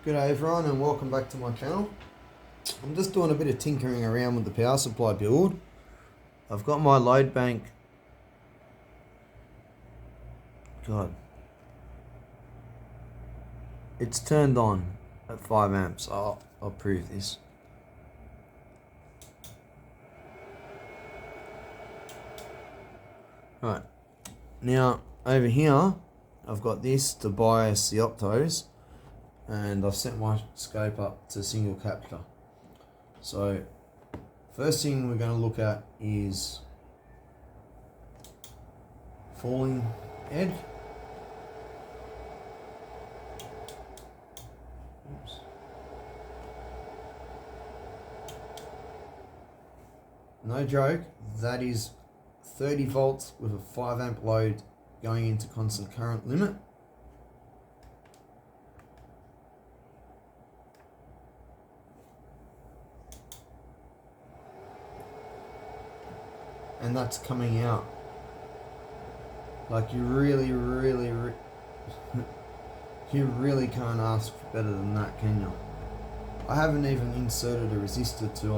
G'day everyone and welcome back to my channel. I'm just doing a bit of tinkering around with the power supply build. I've got my load bank. It's turned on at 5 amps. I'll prove this. Right, now over here I've got this to bias the optos, and I've set my scope up to single capture. So first thing we're going to look at is falling edge. Oops. No joke, that is 30 volts with a 5 amp load going into constant current limit. And that's coming out. Like you really you really can't ask for better than that, can you? I haven't even inserted a resistor to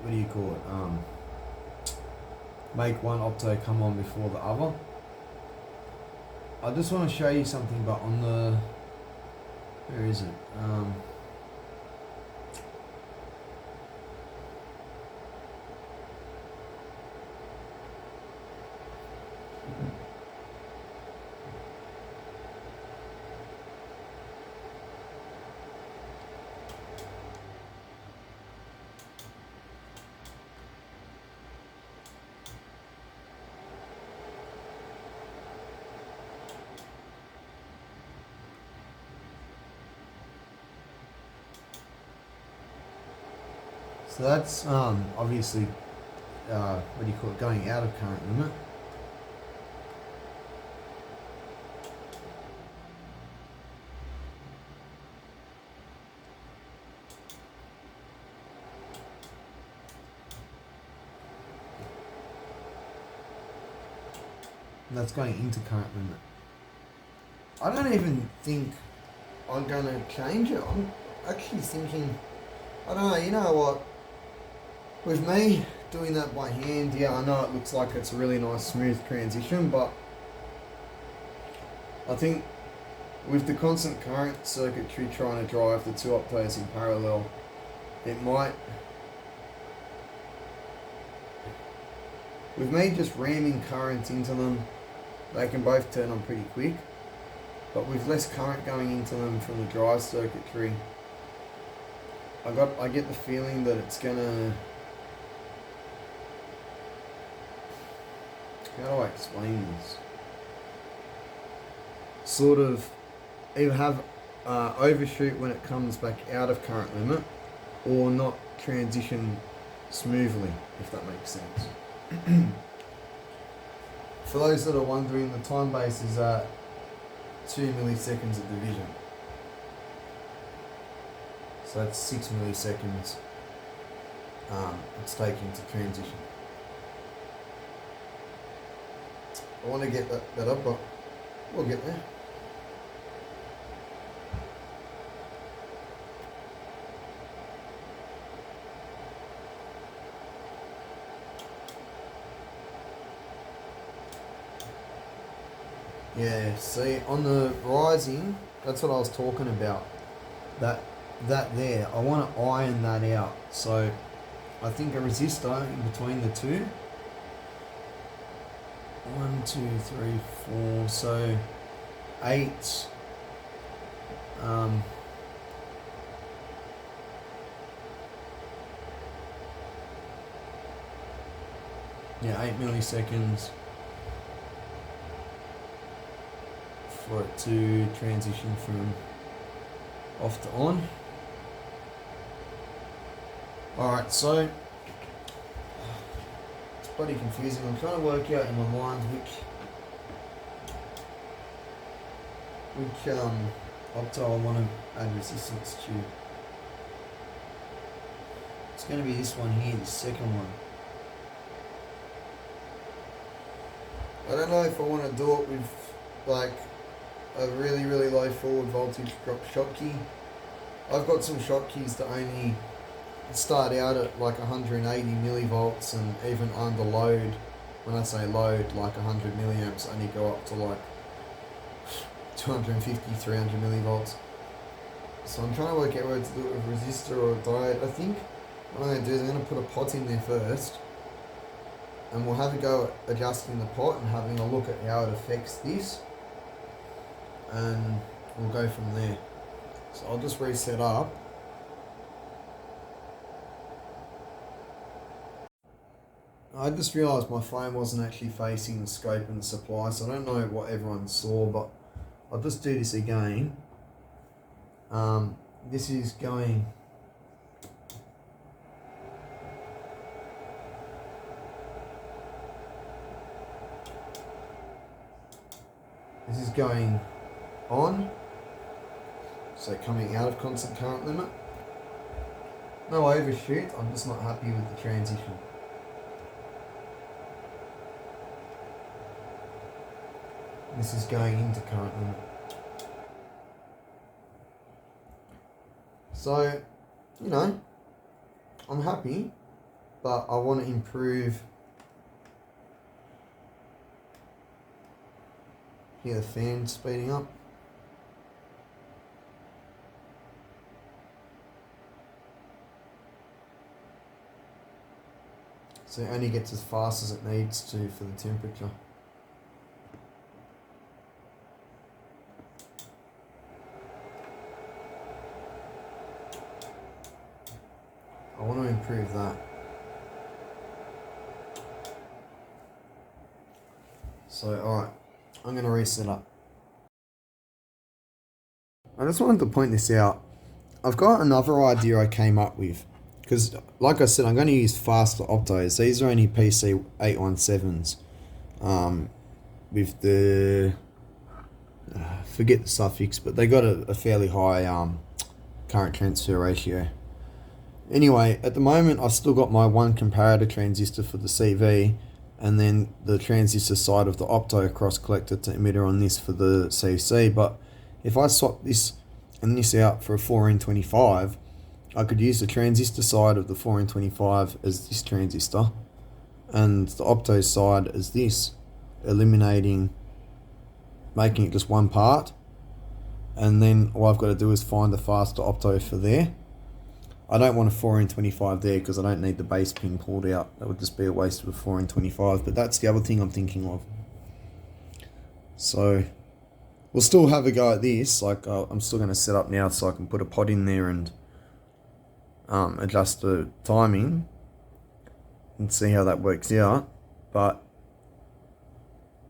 what do you call it? Make one opto come on before the other. I just want to show you something, but on the, where is it? So that's obviously, what do you call it, going out of current limit. And that's going into current limit. I don't even think I'm going to change it. I'm actually thinking, I don't know, you know what? With me doing that by hand, yeah, I know it looks like it's a really nice smooth transition, but I think with the constant current circuitry trying to drive the two optos in parallel, it might, with me just ramming current into them, they can both turn on pretty quick, but with less current going into them from the drive circuitry, I get the feeling that it's gonna, how do I explain this? Sort of either have overshoot when it comes back out of current limit, or not transition smoothly, if that makes sense. For those that are wondering, the time base is at 2 milliseconds of division. So that's 6 milliseconds it's taking to transition. I want to get that better, but we'll get there. Yeah, see, on the rising, that's what I was talking about. That there, I want to iron that out. So I think a resistor in between the two. 1, 2, 3, 4, so 8. Yeah, 8 milliseconds for it to transition from off to on. Alright, so it's bloody confusing. I'm trying to work out in my mind which opto I want to add resistance to. It's going to be this one here, the second one. I don't know if I want to do it with like a really really low forward voltage drop Schottky. I've got some Schottky's that only start out at like 180 millivolts, and even under load, when I say load, like 100 milliamps, only go up to like 250, 300 millivolts. So I'm trying to work out whether to do it with a resistor or a diode. I think what I'm going to do is I'm going to put a pot in there first, and we'll have a go at adjusting the pot and having a look at how it affects this, and we'll go from there. So I'll just reset up. I just realised my phone wasn't actually facing the scope and the supply, so I don't know what everyone saw, but I'll just do this again. This is going on, so coming out of constant current limit. No overshoot, I'm just not happy with the transition. This is going into current limit. So, you know, I'm happy, but I want to improve. Hear the fan speeding up. So it only gets as fast as it needs to for the temperature. I want to improve that. So, alright, I'm going to reset up. I just wanted to point this out. I've got another idea I came up with. Because, like I said, I'm going to use faster optos. These are only PC817s. With the... forget the suffix, but they got a fairly high current transfer ratio. Anyway, at the moment I've still got my one comparator transistor for the CV, and then the transistor side of the opto cross collector to emitter on this for the CC. But if I swap this and this out for a 4N25, I could use the transistor side of the 4N25 as this transistor, and the opto side as this, eliminating, making it just one part. And then all I've got to do is find the faster opto for there. I don't want a 4N25 there because I don't need the base pin pulled out. That would just be a waste of a 4N25, but that's the other thing I'm thinking of. So we'll still have a go at this. Like I'm still going to set up now so I can put a pot in there and adjust the timing and see how that works out. But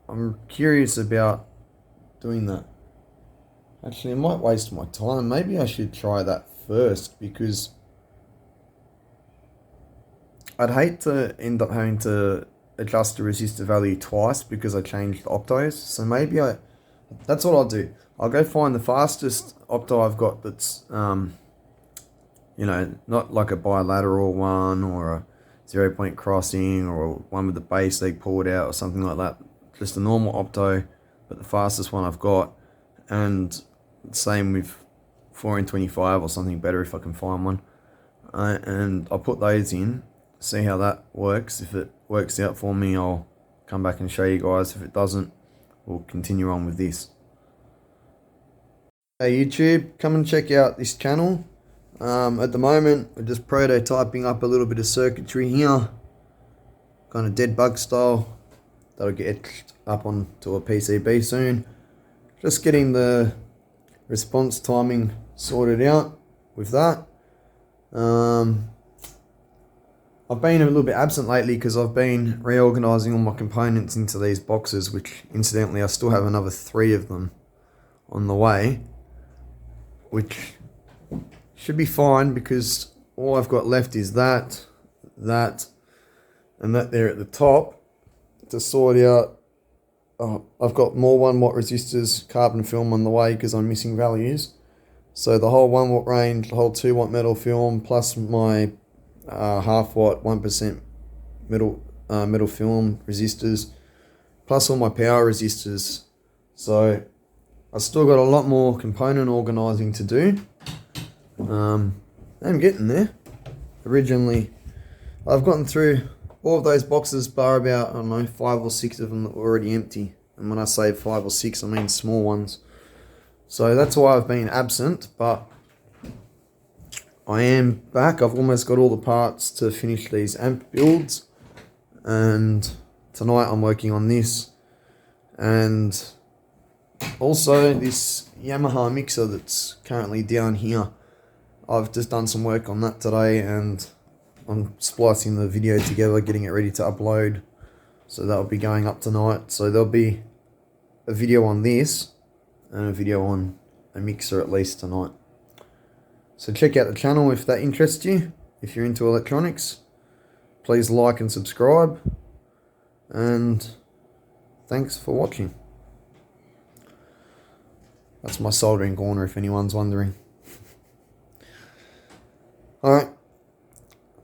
I'm curious about doing that. Actually, it might waste my time. Maybe I should try that first, because I'd hate to end up having to adjust the resistor value twice because I changed the optos. So maybe that's what I'll do. I'll go find the fastest opto I've got that's, you know, not like a bilateral one or a 0-point crossing or one with the base leg pulled out or something like that. Just a normal opto, but the fastest one I've got. And same with 4N25 or something better if I can find one. And I'll put those in, see how that works. If it works out for me, I'll come back and show you guys. If it doesn't, we'll continue on with this. Hey YouTube, come and check out this channel. At the moment, we're just prototyping up a little bit of circuitry here. Kind of dead bug style. That'll get etched up onto a PCB soon. Just getting the response timing sorted out with that. I've been a little bit absent lately because I've been reorganizing all my components into these boxes, which incidentally I still have another 3 of them on the way, which should be fine because all I've got left is that, and that there at the top to sort out. I've got more 1 watt resistors, carbon film on the way because I'm missing values. So the whole 1 watt range, the whole 2 watt metal film, plus my half watt 1% metal film resistors, plus all my power resistors. So I've still got a lot more component organising to do. I'm getting there. Originally, I've gotten through all of those boxes bar about, I don't know, 5 or 6 of them that were already empty. And when I say 5 or 6, I mean small ones. So that's why I've been absent, but I am back. I've almost got all the parts to finish these amp builds. And tonight I'm working on this. And also this Yamaha mixer that's currently down here. I've just done some work on that today, and I'm splicing the video together, getting it ready to upload. So that'll be going up tonight. So there'll be a video on this and a video on a mixer at least tonight. So check out the channel if that interests you. If you're into electronics, please like and subscribe. And thanks for watching. That's my soldering corner if anyone's wondering. Alright,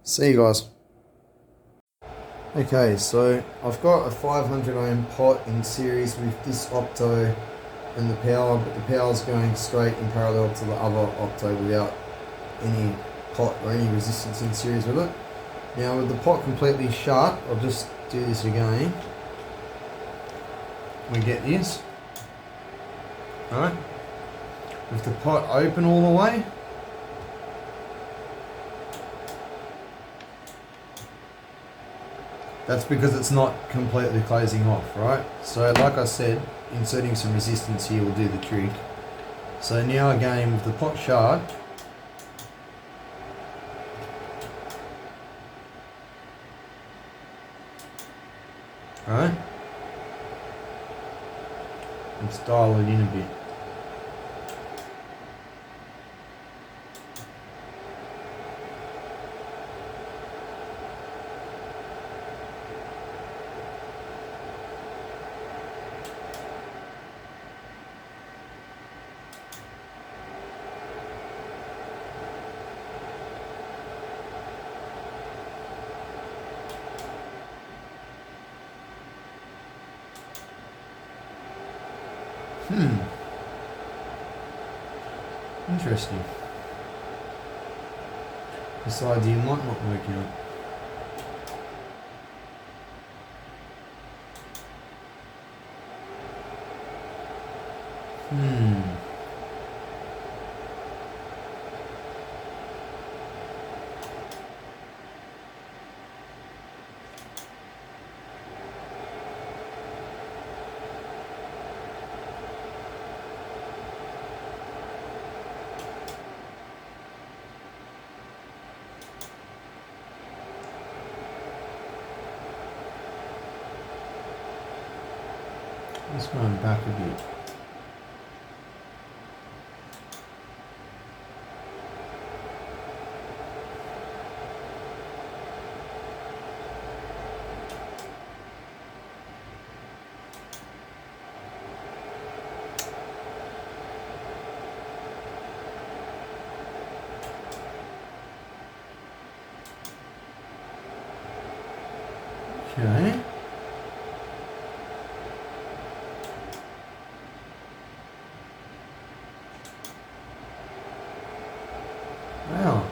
see you guys. Okay, so I've got a 500 ohm pot in series with this opto and the power, but the power's going straight in parallel to the other opto without any pot or any resistance in series with it. Now with the pot completely shut, I'll just do this again. We get this. Alright. With the pot open all the way, that's because it's not completely closing off, right? So like I said, inserting some resistance here will do the trick. So now again with the pot shut, right? Let's dial it in a bit. Interesting. This idea might not work out. Let's go back a bit. Okay. Wow.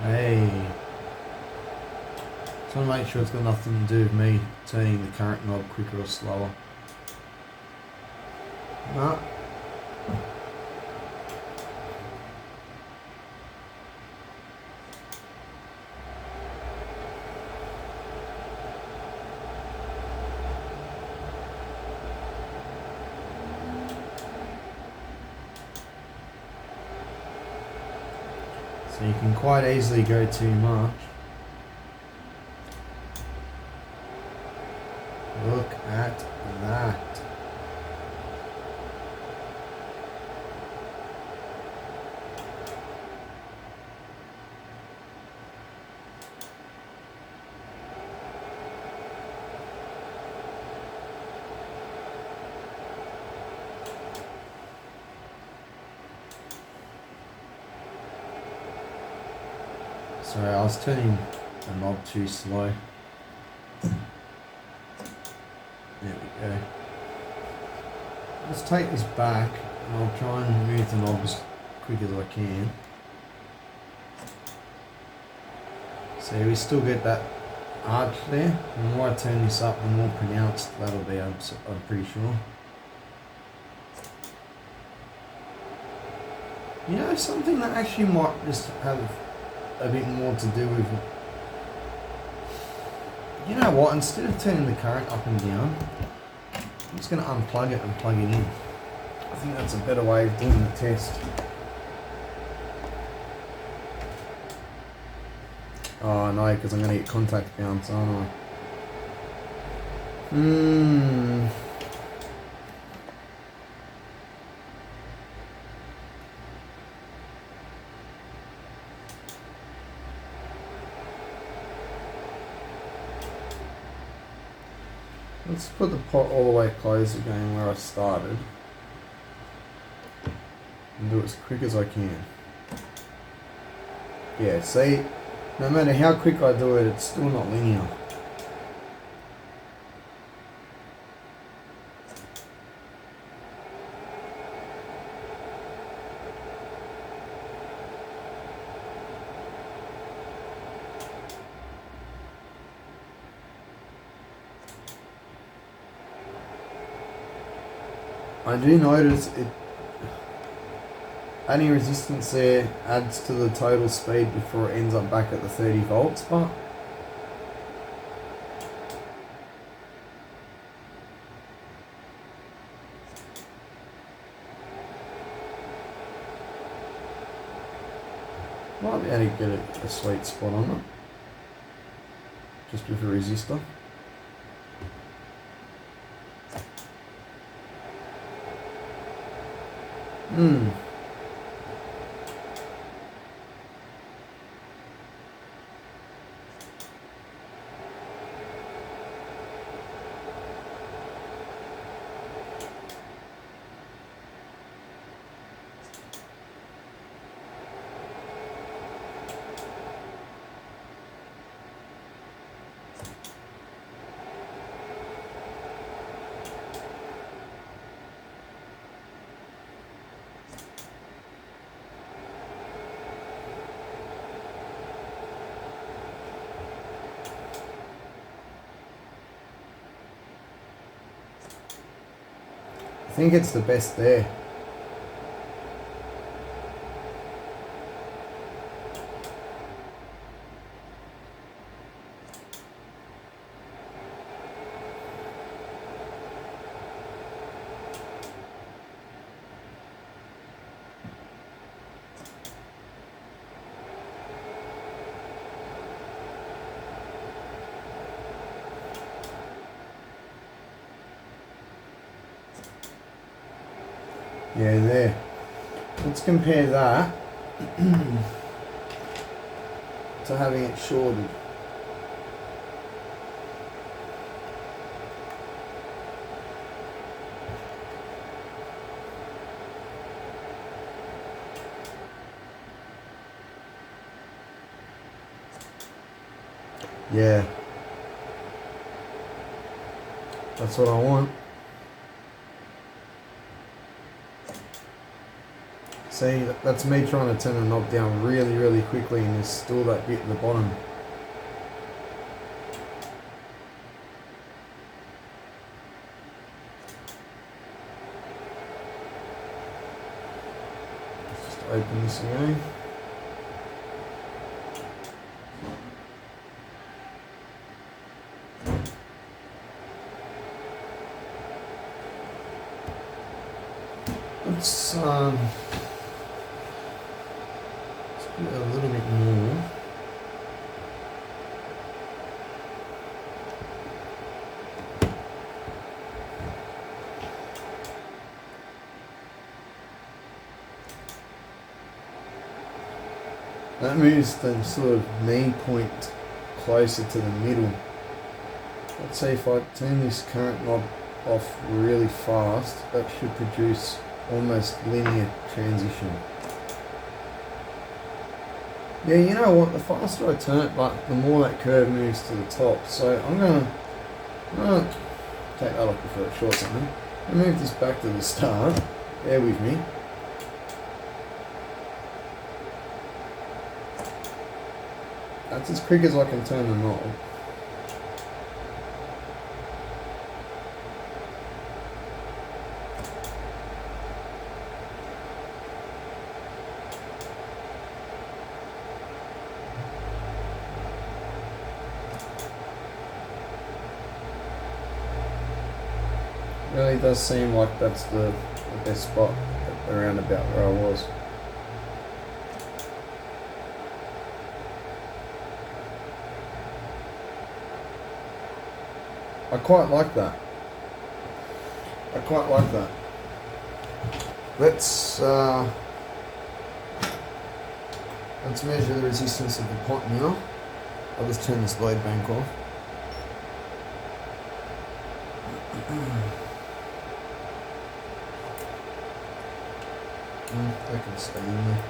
Hey. Just want to make sure it's got nothing to do with me turning the current knob quicker or slower. No. So you can quite easily go too much. Look at that. Sorry, I was turning the knob too slow. There we go. Let's take this back and I'll try and move the knob as quick as I can. See, we still get that arch there. The more I turn this up, the more pronounced that'll be, I'm pretty sure. You know, something that actually might just have a bit more to do with, you know what, instead of turning the current up and down, I'm just going to unplug it and plug it in. I think that's a better way of doing the test. Oh no, because I'm going to get contact bounce, aren't I? Let's put the pot all the way closed again where I started. And do it as quick as I can. Yeah, see, no matter how quick I do it, it's still not linear. I do notice it, adding resistance there adds to the total speed before it ends up back at the 30 volts, but might be able to get a sweet spot on it, just with a resistor. I think it's the best there. Yeah, there. Let's compare that to having it shorted. Yeah. That's what I want. See, that's me trying to turn the knob down really, really quickly, and there's still that bit at the bottom. Let's just open this again. Let's do it a little bit more. That moves the sort of knee point closer to the middle. Let's see, if I turn this current knob off really fast, that should produce almost linear transition. Yeah, you know what? The faster I turn it, but the more that curve moves to the top. So I'm gonna take that off before it shorts on me. I move this back to the start. Bear with me. That's as quick as I can turn the knob. Really does seem like that's the best spot around about where I was. I quite like that. I quite like that. Let's measure the resistance of the pot now. I'll just turn this load bank off. That can stay in there.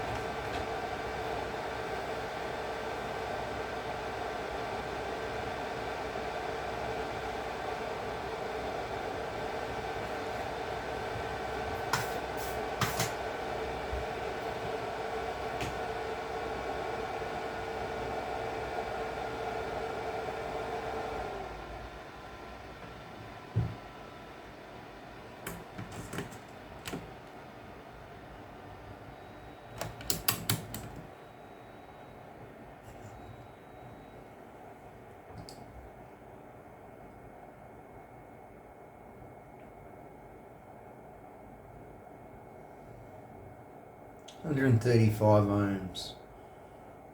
$135 ohms.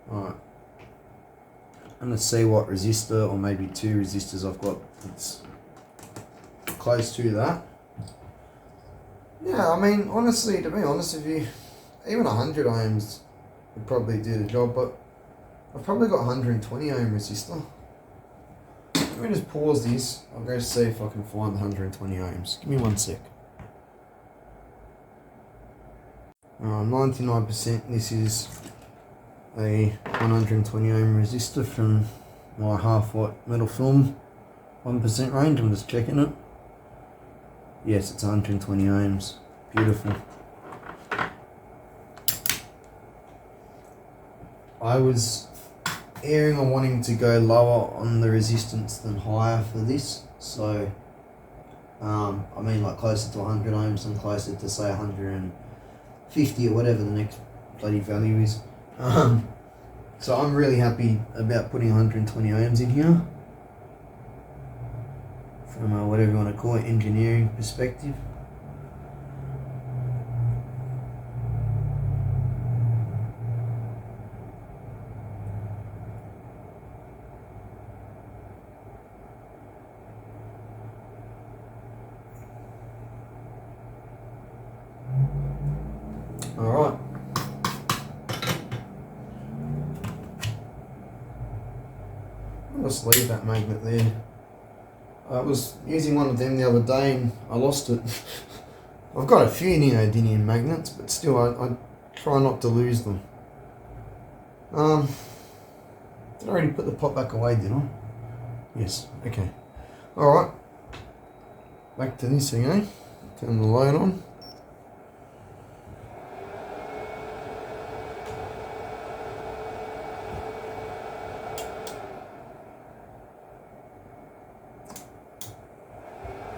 Alright. I'm going to see what resistor, or maybe two resistors I've got that's close to that. Yeah, I mean, honestly, to be honest with you, even 100 ohms would probably do the job, but I've probably got 120 ohm resistor. Let me just pause this. I'll go see if I can find the 120 ohms. Give me 1 sec. 99%, this is a 120 ohm resistor from my half-watt metal film 1% range. I'm just checking it. Yes, it's 120 ohms. Beautiful. I was erring on wanting to go lower on the resistance than higher for this, so I mean like closer to 100 ohms and closer to say 150 or whatever the next bloody value is. So I'm really happy about putting 120 ohms in here from whatever you want to call it, engineering perspective. Alright. I'll just leave that magnet there. I was using one of them the other day and I lost it. I've got a few neodymium magnets, but still I try not to lose them. Did I already put the pot back away, did I? Yes, okay. Alright. Back to this thing, eh? Turn the light on.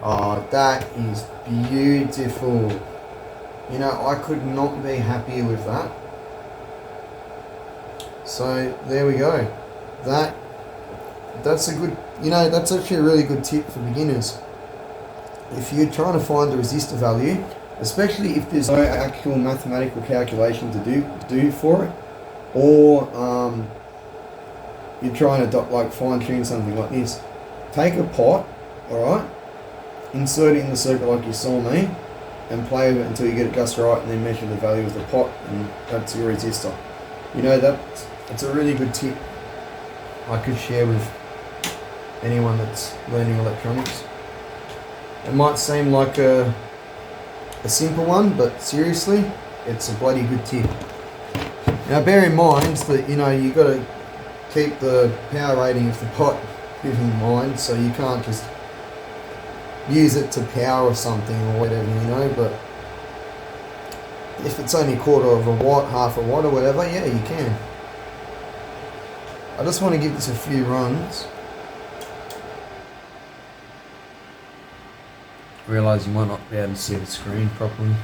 Oh, that is beautiful. You know, I could not be happier with that. So there we go. That's a good, you know, that's actually a really good tip for beginners. If you're trying to find the resistor value, especially if there's no actual mathematical calculation to do for it, or you're trying to like fine tune something like this, take a pot, alright, insert it in the circuit like you saw me, and play with it until you get it just right, and then measure the value of the pot, and that's your resistor. You know, that's a really good tip I could share with anyone that's learning electronics. It might seem like a simple one, but seriously, it's a bloody good tip. Now bear in mind that, you know, you got to keep the power rating of the pot in mind, so you can't just use it to power something or whatever, you know, but if it's only a quarter of a watt, half a watt or whatever, yeah, you can. I just want to give this a few runs. Realise you might not be able to see the screen properly.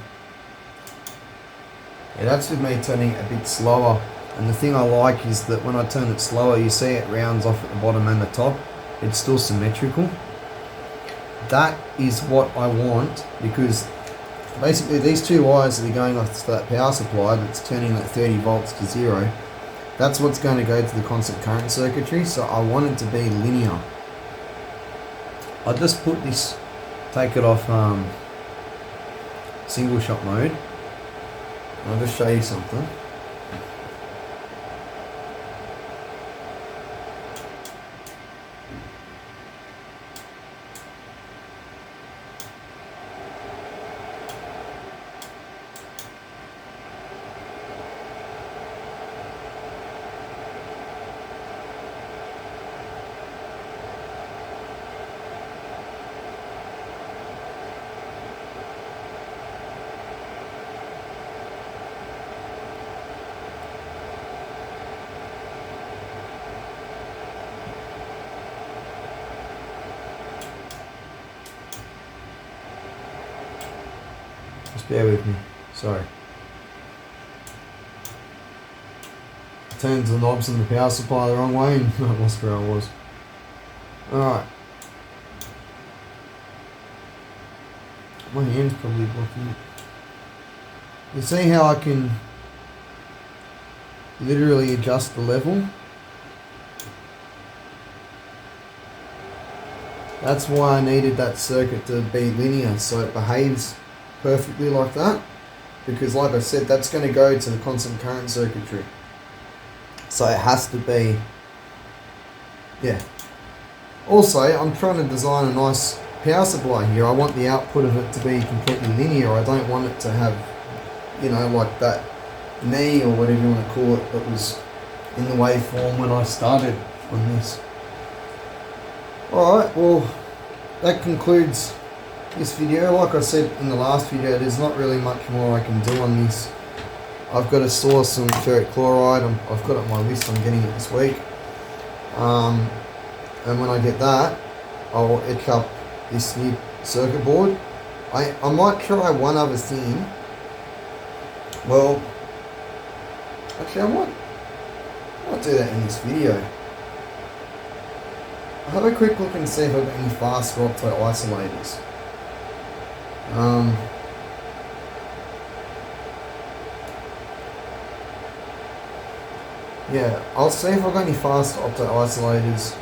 Yeah, that's with me turning it a bit slower. And the thing I like is that when I turn it slower, you see it rounds off at the bottom and the top. It's still symmetrical. That is what I want, because basically these two wires that are going off to that power supply that's turning that 30 volts to 0, that's what's going to go to the constant current circuitry, so I want it to be linear. I'll just put this, take it off single shot mode. I'll just show you something. Just bear with me, sorry. Turned the knobs on the power supply the wrong way and I lost where I was. Alright. My hand's probably blocking it. You see how I can literally adjust the level? That's why I needed that circuit to be linear, so it behaves perfectly like that, because like I said, that's going to go to the constant current circuitry, so it has to be, yeah. Also, I'm trying to design a nice power supply here. I want the output of it to be completely linear. I don't want it to have, you know, like that knee or whatever you want to call it that was in the waveform when I started on this. Alright, well, that concludes this video. Like I said in the last video, there's not really much more I can do on this. I've got to source some ferric chloride. I've got it on my list. I'm getting it this week. And when I get that, I'll etch up this new circuit board. I might try one other thing. Well, actually I might do that in this video. I'll have a quick look and see if I've got any fast opto isolators. Yeah, I'll see if I've got any fast opto isolators.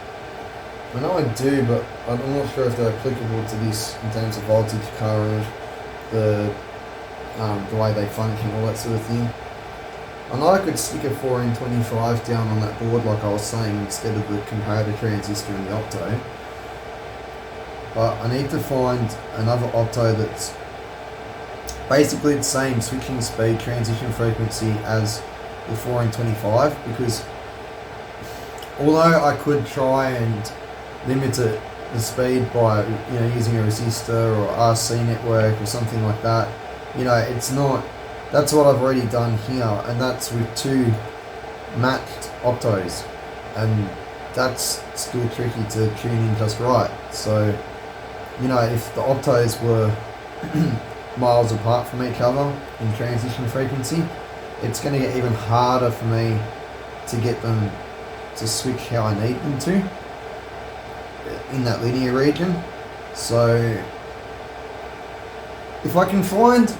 I know I do, but I'm not sure if they're applicable to this in terms of voltage, current, the way they function, all that sort of thing. I know I could stick a 4N25 down on that board like I was saying, instead of the comparator transistor and the opto. But I need to find another opto that's basically the same switching speed, transition frequency as the 4N25, because although I could try and limit it, the speed by, you know, using a resistor or RC network or something like that, you know, it's not, that's what I've already done here, and that's with two matched optos, and that's still tricky to tune in just right. So, you know, if the optos were miles apart from each other in transition frequency, it's going to get even harder for me to get them to switch how I need them to in that linear region. So if I can find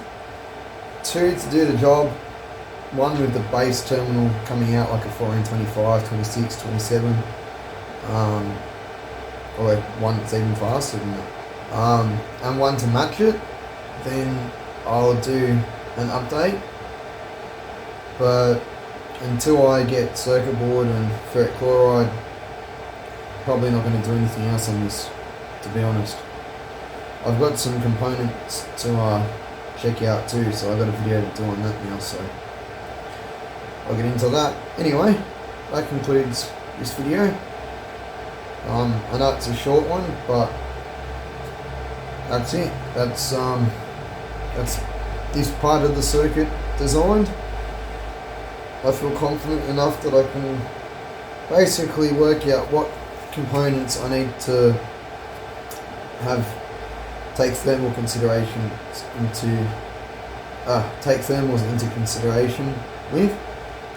two to do the job, one with the base terminal coming out like a 4N25, 26, 27, or one that's even faster than that, and one to match it, then I'll do an update. But until I get circuit board and ferric chloride, probably not going to do anything else on this, to be honest. I've got some components to check out too, so I've got a video to do on that now. So I'll get into that. Anyway, that concludes this video. I know it's a short one, but that's it. That's this part of the circuit designed. I feel confident enough that I can basically work out what components I need to take thermals into consideration with,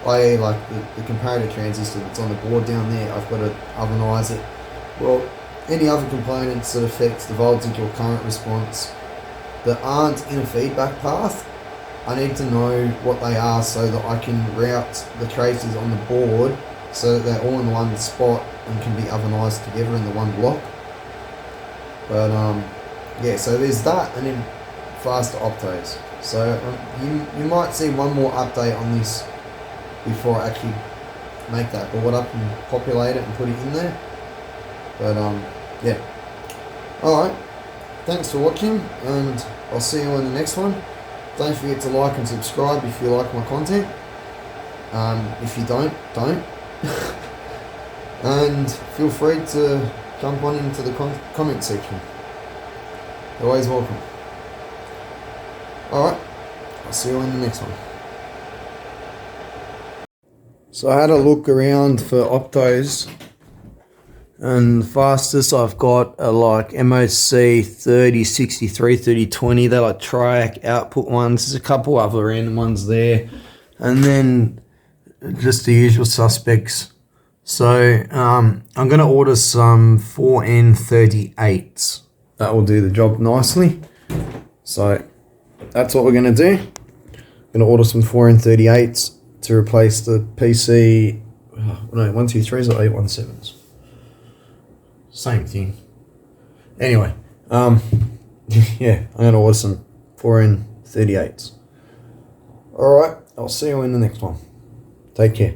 i.e. like the comparator transistor that's on the board down there. I've got to ovenize it. Well, any other components that affect the voltage or current response that aren't in a feedback path, I need to know what they are so that I can route the traces on the board so that they're all in one spot and can be ovenized together in the one block. But yeah, so there's that, and then faster optos. So you might see one more update on this before I actually make that board up and populate it and put it in there. But yeah. Alright, thanks for watching, and I'll see you in the next one. Don't forget to like and subscribe if you like my content. If you don't. And feel free to jump on into the comment section. You're always welcome. Alright, I'll see you in the next one. So I had a look around for optos, and the fastest I've got are like MOC 3063, 3020. They're like triac output ones. There's a couple other random ones there, and then just the usual suspects. So I'm going to order some 4N38s. That will do the job nicely. So that's what we're going to do. I'm going to order some 4N38s to replace the PC, no, 123s or 817s. Same thing. Anyway, yeah, I'm going to order some 4N38s. Alright, I'll see you in the next one. Take care.